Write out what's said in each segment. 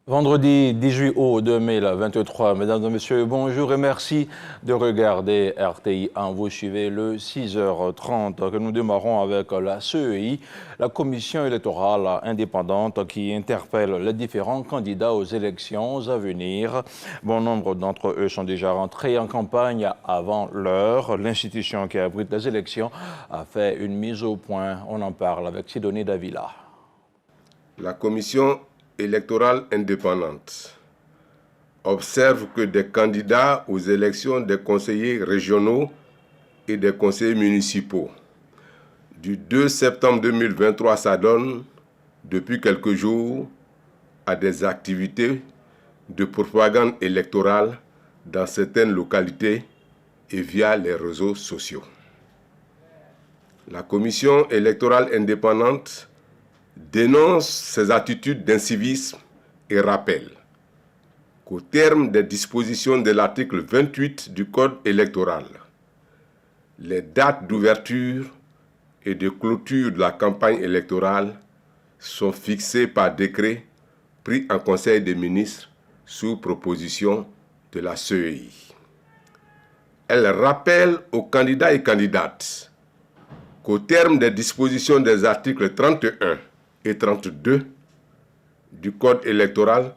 Vendredi 18 août 2023, mesdames et messieurs, bonjour et merci de regarder RTI 1. Vous suivez le 6h30 que nous démarrons avec la CEI, la Commission électorale indépendante qui interpelle les différents candidats aux élections à venir. Bon nombre d'entre eux sont déjà rentrés en campagne avant l'heure. L'institution qui abrite les élections a fait une mise au point. On en parle avec Sidonie Davila. La Commission électorale indépendante observe que des candidats aux élections des conseillers régionaux et des conseillers municipaux du 2 septembre 2023 s'adonnent depuis quelques jours à des activités de propagande électorale dans certaines localités et via les réseaux sociaux. La Commission électorale indépendante dénonce ces attitudes d'incivisme et rappelle qu'au terme des dispositions de l'article 28 du Code électoral, les dates d'ouverture et de clôture de la campagne électorale sont fixées par décret pris en Conseil des ministres sous proposition de la CEI. Elle rappelle aux candidats et candidates qu'au terme des dispositions des articles 31 et 32 du Code électoral,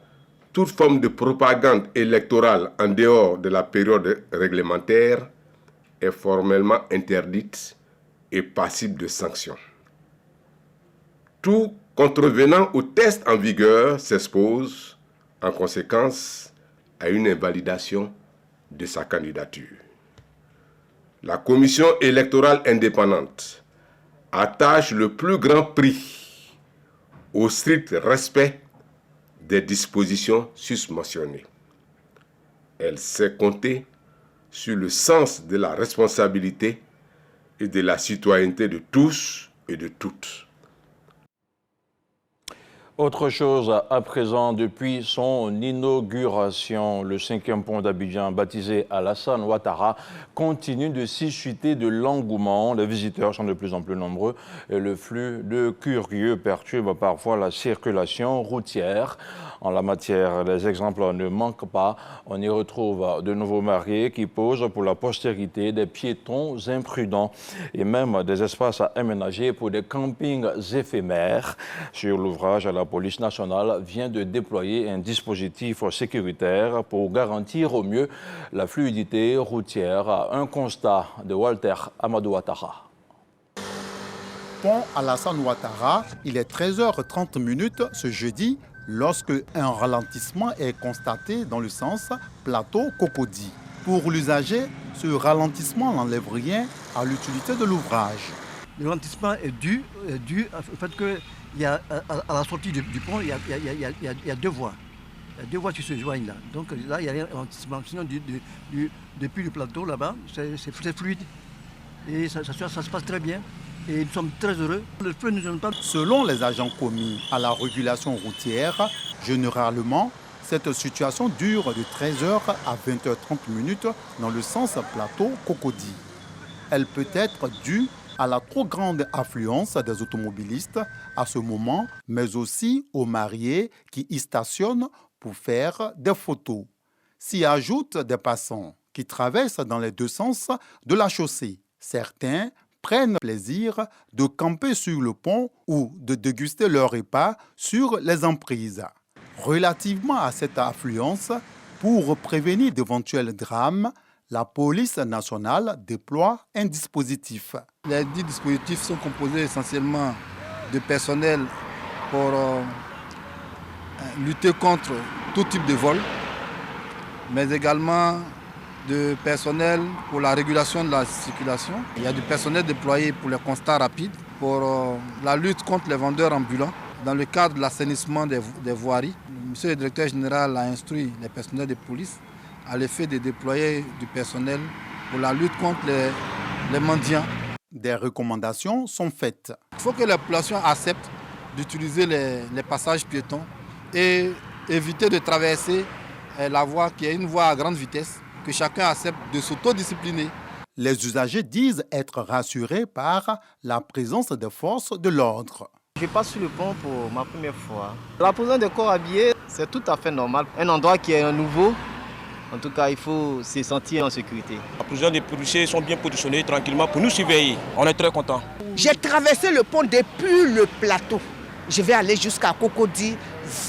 toute forme de propagande électorale en dehors de la période réglementaire est formellement interdite et passible de sanctions. Tout contrevenant au test en vigueur s'expose, en conséquence, à une invalidation de sa candidature. La Commission électorale indépendante attache le plus grand prix au strict respect des dispositions susmentionnées. Elle sait compter sur le sens de la responsabilité et de la citoyenneté de tous et de toutes. Autre chose à présent, depuis son inauguration, le 5e pont d'Abidjan, baptisé Alassane Ouattara, continue de susciter de l'engouement. Les visiteurs sont de plus en plus nombreux et le flux de curieux perturbe parfois la circulation routière. En la matière, les exemples ne manquent pas. On y retrouve de nouveaux mariés qui posent pour la postérité, des piétons imprudents et même des espaces à aménager pour des campings éphémères. Sur l'ouvrage, la police nationale vient de déployer un dispositif sécuritaire pour garantir au mieux la fluidité routière. Un constat de Walter Amadou Ouattara. Pont Alassane Ouattara, il est 13h30 ce jeudi lorsque un ralentissement est constaté dans le sens plateau-Cocody. Pour l'usager, ce ralentissement n'enlève rien à l'utilité de l'ouvrage. Le ralentissement est dû au fait qu'il y a à la sortie du pont, il y a deux voies. Il y a deux voies qui se joignent là. Donc là, il y a un ralentissement. Sinon, depuis le plateau là-bas, c'est fluide. Et ça se passe très bien. Et nous sommes très heureux. Le feu ne gêne pas. Selon les agents commis à la régulation routière, généralement, cette situation dure de 13h à 20h30 dans le sens plateau-Cocody. Elle peut être due à la trop grande affluence des automobilistes à ce moment, mais aussi aux mariés qui y stationnent pour faire des photos. S'y ajoutent des passants qui traversent dans les deux sens de la chaussée. Certains prennent plaisir de camper sur le pont ou de déguster leur repas sur les emprises. Relativement à cette affluence, pour prévenir d'éventuels drames, la police nationale déploie un dispositif. Les 10 dispositifs sont composés essentiellement de personnel pour lutter contre tout type de vol, mais également de personnel pour la régulation de la circulation. Il y a du personnel déployé pour les constats rapides, pour la lutte contre les vendeurs ambulants, dans le cadre de l'assainissement des voiries. Monsieur le directeur général a instruit les personnels de police à l'effet de déployer du personnel pour la lutte contre les mendiants. Des recommandations sont faites. Il faut que la population accepte d'utiliser les passages piétons et éviter de traverser la voie qui est une voie à grande vitesse, que chacun accepte de s'autodiscipliner. Les usagers disent être rassurés par la présence des forces de l'ordre. Je passe sur le pont pour ma première fois. La présence des corps habillés, c'est tout à fait normal. Un endroit qui est nouveau, en tout cas, il faut se sentir en sécurité. La présence des policiers sont bien positionnés tranquillement pour nous surveiller. On est très contents. J'ai traversé le pont depuis le plateau. Je vais aller jusqu'à Cocody,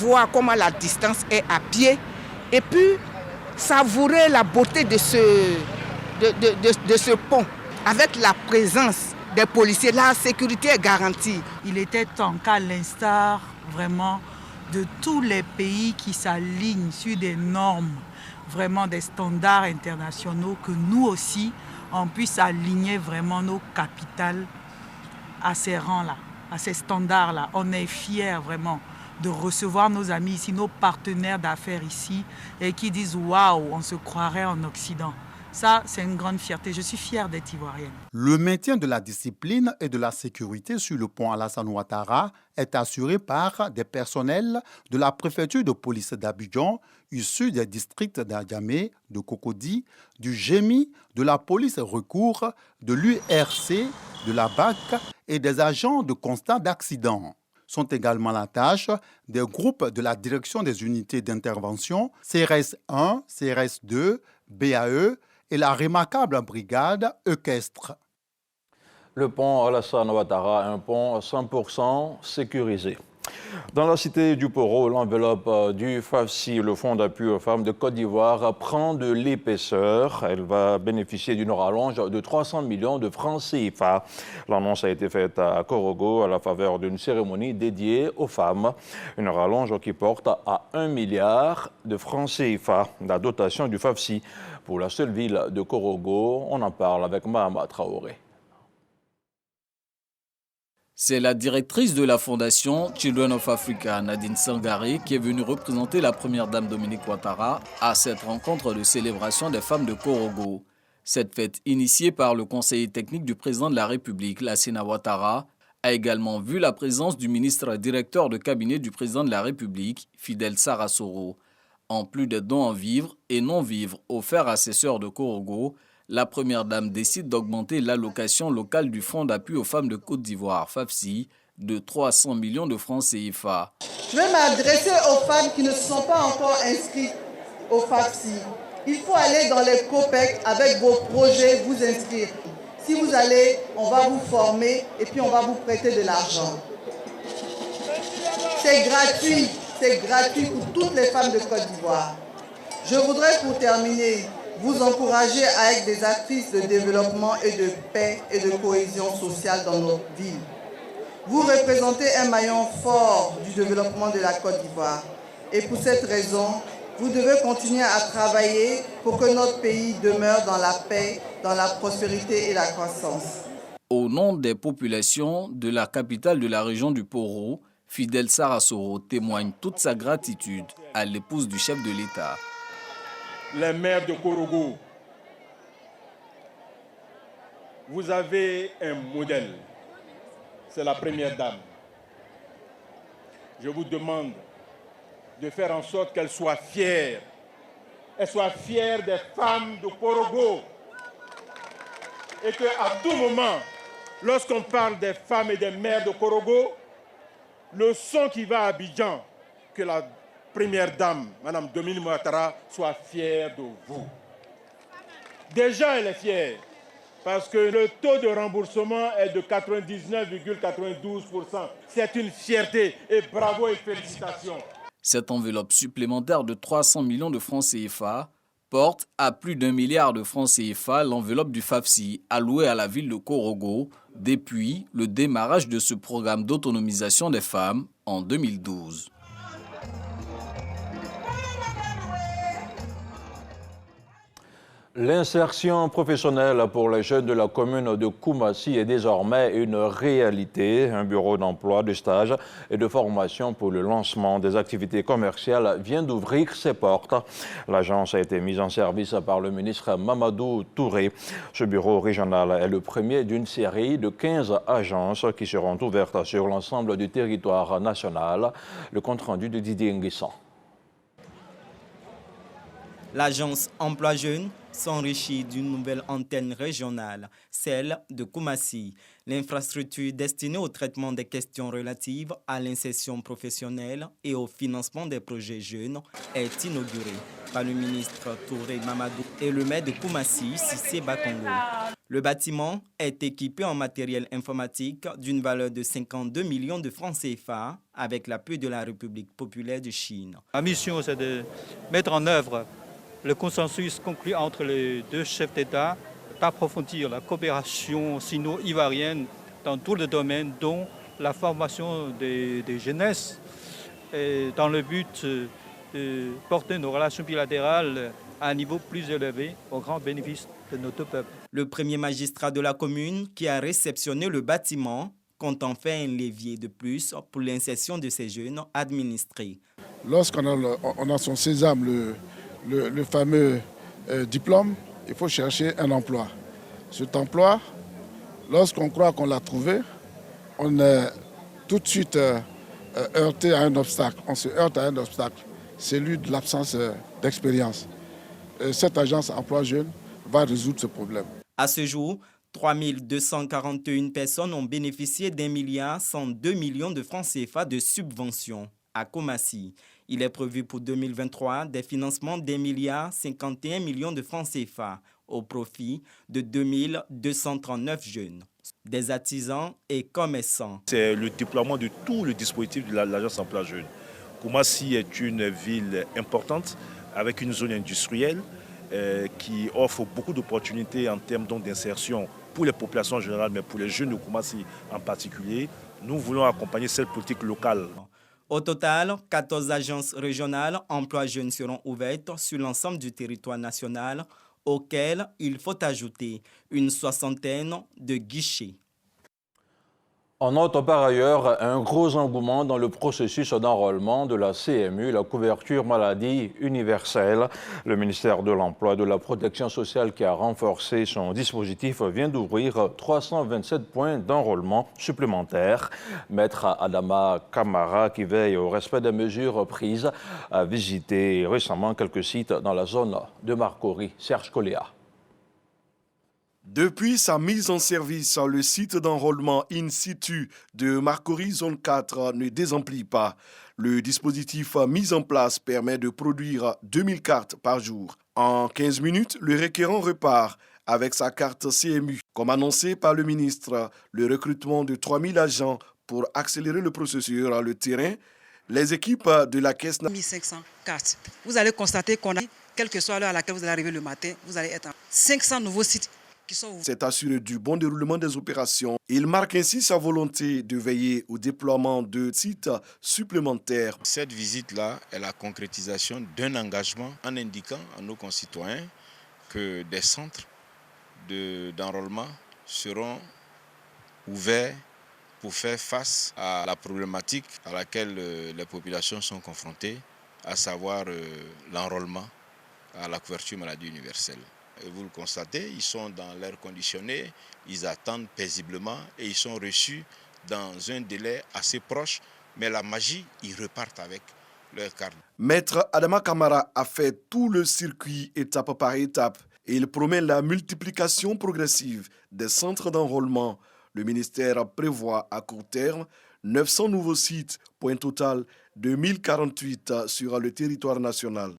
voir comment la distance est à pied et puis savourer la beauté de ce pont. Avec la présence des policiers, la sécurité est garantie. Il était temps qu'à l'instar vraiment de tous les pays qui s'alignent sur des normes, vraiment des standards internationaux, que nous aussi, on puisse aligner vraiment nos capitales à ces rangs-là, à ces standards-là. On est fiers vraiment de recevoir nos amis ici, nos partenaires d'affaires ici, et qui disent « Waouh, on se croirait en Occident ». Ça, c'est une grande fierté. Je suis fière d'être ivoirienne. Le maintien de la discipline et de la sécurité sur le pont Alassane Ouattara est assuré par des personnels de la préfecture de police d'Abidjan, issus des districts d'Adjamé, de Cocody, du GEMI, de la police recours, de l'URC, de la BAC et des agents de constat d'accident. Sont également à la tâche des groupes de la direction des unités d'intervention CRS 1, CRS 2, BAE, et la remarquable brigade équestre. Le pont Alassane Ouattara, un pont 100% sécurisé. Dans la cité du Poro, l'enveloppe du FAFSI, le Fonds d'appui aux femmes de Côte d'Ivoire, prend de l'épaisseur. Elle va bénéficier d'une rallonge de 300 millions de francs CFA. L'annonce a été faite à Korogo à la faveur d'une cérémonie dédiée aux femmes. Une rallonge qui porte à 1 milliard de francs CFA. La dotation du FAFSI pour la seule ville de Korogo, on en parle avec Mahama Traoré. C'est la directrice de la fondation Children of Africa, Nadine Sangare, qui est venue représenter la première dame Dominique Ouattara à cette rencontre de célébration des femmes de Korogo. Cette fête, initiée par le conseiller technique du président de la République, Lassina Ouattara, a également vu la présence du ministre directeur de cabinet du président de la République, Fidel Sarasoro. En plus des dons en vivres et non-vivres offerts à ses sœurs de Korogo, la première dame décide d'augmenter l'allocation locale du Fonds d'appui aux femmes de Côte d'Ivoire, FAFSI, de 300 millions de francs CFA. Je vais m'adresser aux femmes qui ne se sont pas encore inscrites au FAFSI. Il faut aller dans les COPEC avec vos projets, vous inscrire. Si vous allez, on va vous former et puis on va vous prêter de l'argent. C'est gratuit pour toutes les femmes de Côte d'Ivoire. Je voudrais pour terminer vous encourager à être des actrices de développement et de paix et de cohésion sociale dans nos villes. Vous représentez un maillon fort du développement de la Côte d'Ivoire. Et pour cette raison, vous devez continuer à travailler pour que notre pays demeure dans la paix, dans la prospérité et la croissance. Au nom des populations de la capitale de la région du Poro, Fidel Sarasoro témoigne toute sa gratitude à l'épouse du chef de l'État. Les maires de Korogo, vous avez un modèle, c'est la première dame. Je vous demande de faire en sorte qu'elle soit fière. Elle soit fière des femmes de Korogo. Et qu'à tout moment, lorsqu'on parle des femmes et des mères de Korogo, le son qui va à Abidjan, que la première dame, Mme Dominique Ouattara, soit fière de vous. Déjà, elle est fière, parce que le taux de remboursement est de 99,92%. C'est une fierté et bravo et félicitations. Cette enveloppe supplémentaire de 300 millions de francs CFA porte à plus d'1 milliard de francs CFA l'enveloppe du FAFSI allouée à la ville de Korogo depuis le démarrage de ce programme d'autonomisation des femmes en 2012. L'insertion professionnelle pour les jeunes de la commune de Koumassi est désormais une réalité. Un bureau d'emploi, de stage et de formation pour le lancement des activités commerciales vient d'ouvrir ses portes. L'agence a été mise en service par le ministre Mamadou Touré. Ce bureau régional est le premier d'une série de 15 agences qui seront ouvertes sur l'ensemble du territoire national. Le compte-rendu de Didier Nguissan. L'agence Emploi Jeunes s'enrichit d'une nouvelle antenne régionale, celle de Koumassi. L'infrastructure destinée au traitement des questions relatives à l'insertion professionnelle et au financement des projets jeunes est inaugurée par le ministre Touré Mamadou et le maire de Koumassi, Cissé Bakongo. Le bâtiment est équipé en matériel informatique d'une valeur de 52 millions de francs CFA avec l'appui de la République populaire de Chine. La mission, c'est de mettre en œuvre le consensus conclu entre les deux chefs d'État, d'approfondir la coopération sino-ivoirienne dans tous les domaines, dont la formation des jeunesses, et dans le but de porter nos relations bilatérales à un niveau plus élevé au grand bénéfice de nos deux peuples. Le premier magistrat de la commune qui a réceptionné le bâtiment compte en faire un levier de plus pour l'insertion de ces jeunes administrés. Lorsqu'on a son sésame, le fameux diplôme, il faut chercher un emploi. Cet emploi, lorsqu'on croit qu'on l'a trouvé, on est tout de suite heurté à un obstacle. On se heurte à un obstacle, celui de l'absence d'expérience. Cette agence Emploi Jeunes va résoudre ce problème. À ce jour, 3 241 personnes ont bénéficié d'1,102 milliard de francs CFA de subventions à Koumassi. Il est prévu pour 2023 des financements d'1,051 milliard de francs CFA au profit de 2239 jeunes, des artisans et commerçants. C'est le déploiement de tout le dispositif de l'agence Emploi Jeunes. Koumassi est une ville importante avec une zone industrielle qui offre beaucoup d'opportunités en termes d'insertion pour les populations en général, mais pour les jeunes de Koumassi en particulier. Nous voulons accompagner cette politique locale. Au total, 14 agences régionales emploi jeunes seront ouvertes sur l'ensemble du territoire national, auxquelles il faut ajouter une soixantaine de guichets. On note par ailleurs un gros engouement dans le processus d'enrôlement de la CMU, la couverture maladie universelle. Le ministère de l'Emploi et de la Protection sociale qui a renforcé son dispositif vient d'ouvrir 327 points d'enrôlement supplémentaires. Maître Adama Kamara, qui veille au respect des mesures prises, a visité récemment quelques sites dans la zone de Marcory. Serge Coléa. Depuis sa mise en service, le site d'enrôlement in situ de Marcory Zone 4 ne désemplit pas. Le dispositif mis en place permet de produire 2000 cartes par jour. En 15 minutes, le requérant repart avec sa carte CMU. Comme annoncé par le ministre, le recrutement de 3000 agents pour accélérer le processus sur le terrain, les équipes de la caisse... 1500 cartes. Vous allez constater qu'on a, quelle que soit l'heure à laquelle vous allez arriver le matin, vous allez être en 500 nouveaux sites. C'est assuré du bon déroulement des opérations. Il marque ainsi sa volonté de veiller au déploiement de sites supplémentaires. Cette visite-là est la concrétisation d'un engagement en indiquant à nos concitoyens que des centres d'enrôlement seront ouverts pour faire face à la problématique à laquelle les populations sont confrontées, à savoir l'enrôlement à la couverture maladie universelle. Et vous le constatez, ils sont dans l'air conditionné, ils attendent paisiblement et ils sont reçus dans un délai assez proche. Mais la magie, ils repartent avec leur carte. Maître Adama Kamara a fait tout le circuit étape par étape et il promet la multiplication progressive des centres d'enrôlement. Le ministère prévoit à court terme 900 nouveaux sites pour un total de 1048 sur le territoire national.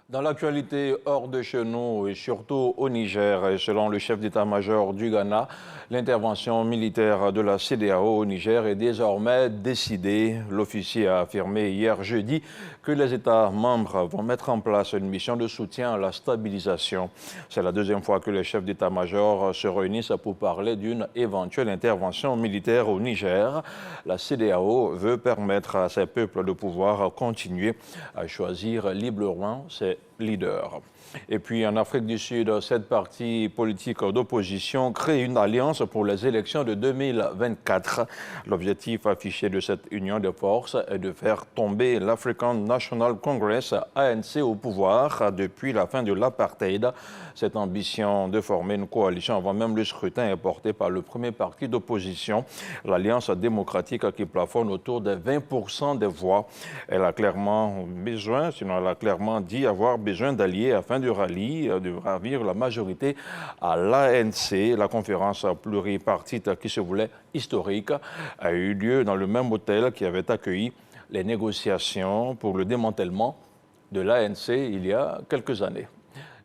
Dans l'actualité hors de chez nous et surtout au Niger, et selon le chef d'état-major du Ghana, l'intervention militaire de la CEDEAO au Niger est désormais décidée. L'officier a affirmé hier jeudi que les États membres vont mettre en place une mission de soutien à la stabilisation. C'est la deuxième fois que les chefs d'état-major se réunissent pour parler d'une éventuelle intervention militaire au Niger. La CEDEAO veut permettre à ces peuples de pouvoir continuer à choisir librement ses leaders. Et puis en Afrique du Sud, 7 partis politiques d'opposition créent une alliance pour les élections de 2024. L'objectif affiché de cette union de forces est de faire tomber l'African National Congress, ANC, au pouvoir depuis la fin de l'apartheid. Cette ambition de former une coalition avant même le scrutin est portée par le premier parti d'opposition, l'Alliance démocratique, qui plafonne autour de 20% des voix. Elle a clairement besoin, sinon elle a clairement dit avoir besoin d'alliés afin de ravir la majorité à l'ANC. La conférence pluripartite qui se voulait historique a eu lieu dans le même hôtel qui avait accueilli les négociations pour le démantèlement de l'ANC il y a quelques années.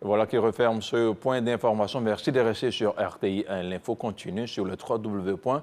Voilà qui referme ce point d'information. Merci de rester sur RTI 1. L'info continue sur le www.rti.info.